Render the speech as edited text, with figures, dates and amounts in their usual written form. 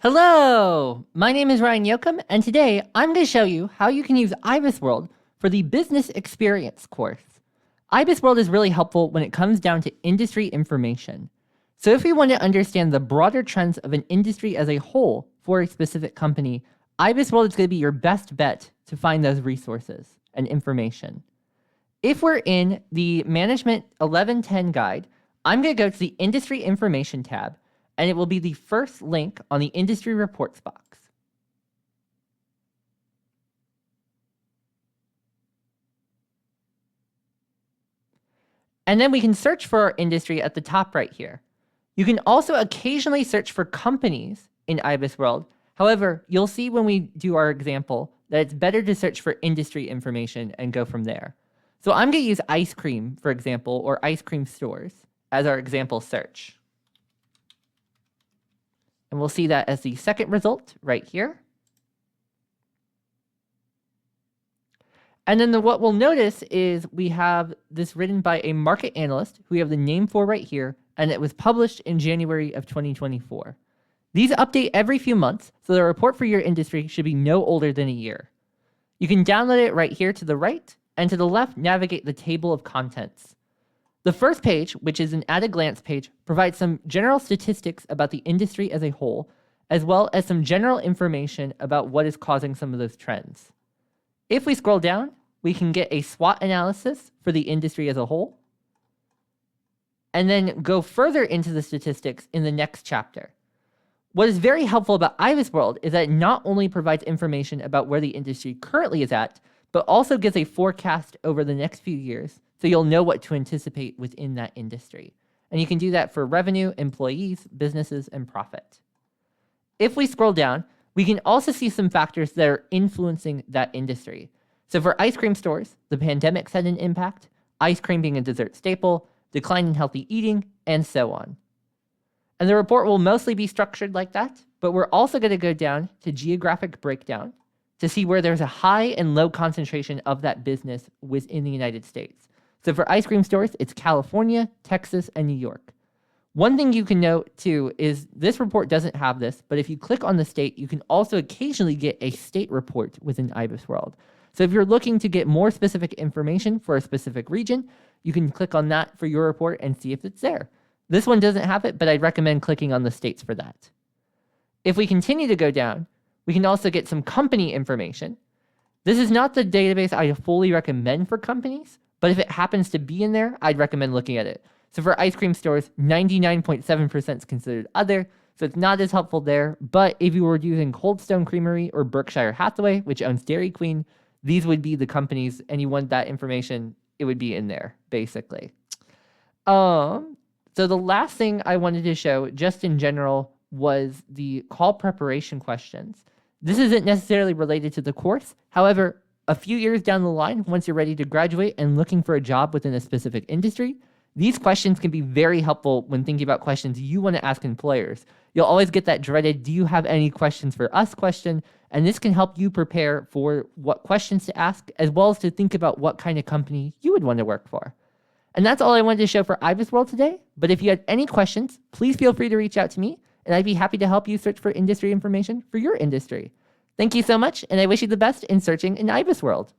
Hello, my name is Ryan Yoakum, and today I'm going to show you how you can use IBISWorld for the Business Experience course. IBISWorld is really helpful when it comes down to industry information. So if we want to understand the broader trends of an industry as a whole for a specific company, IBISWorld is going to be your best bet to find those resources and information. If we're in the Management 1110 guide, I'm going to go to the Industry Information tab, and it will be the first link on the Industry Reports box. And then we can search for our industry at the top right here. You can also occasionally search for companies in IBISWorld. However, you'll see when we do our example that it's better to search for industry information and go from there. So I'm going to use ice cream, for example, or ice cream stores as our example search. And we'll see that as the second result right here. And then what we'll notice is we have this written by a market analyst who we have the name for right here, and it was published in January of 2024. These update every few months, so the report for your industry should be no older than a year. You can download it right here to the right, and to the left, navigate the table of contents. The first page, which is an at-a-glance page, provides some general statistics about the industry as a whole, as well as some general information about what is causing some of those trends. If we scroll down, we can get a SWOT analysis for the industry as a whole, and then go further into the statistics in the next chapter. What is very helpful about IBISWorld is that it not only provides information about where the industry currently is at, but also gives a forecast over the next few years, so you'll know what to anticipate within that industry. And you can do that for revenue, employees, businesses, and profit. If we scroll down, we can also see some factors that are influencing that industry. So for ice cream stores, the pandemic's had an impact, ice cream being a dessert staple, decline in healthy eating, and so on. And the report will mostly be structured like that, but we're also going to go down to geographic breakdown to see where there's a high and low concentration of that business within the United States. So for ice cream stores, it's California, Texas, and New York. One thing you can note too is this report doesn't have this, but if you click on the state, you can also occasionally get a state report within IBISWorld. So if you're looking to get more specific information for a specific region, you can click on that for your report and see if it's there. This one doesn't have it, but I'd recommend clicking on the states for that. If we continue to go down, we can also get some company information. This is not the database I fully recommend for companies, but if it happens to be in there, I'd recommend looking at it. So for ice cream stores, 99.7% is considered other, so it's not as helpful there. But if you were using Cold Stone Creamery or Berkshire Hathaway, which owns Dairy Queen, these would be the companies, and you want that information, it would be in there, basically. So the last thing I wanted to show, just in general, was the call preparation questions. This isn't necessarily related to the course. However, a few years down the line, once you're ready to graduate and looking for a job within a specific industry, these questions can be very helpful when thinking about questions you want to ask employers. You'll always get that dreaded, do you have any questions for us question? And this can help you prepare for what questions to ask, as well as to think about what kind of company you would want to work for. And that's all I wanted to show for IBISWorld today. But if you had any questions, please feel free to reach out to me, and I'd be happy to help you search for industry information for your industry. Thank you so much, and I wish you the best in searching in IBISWorld.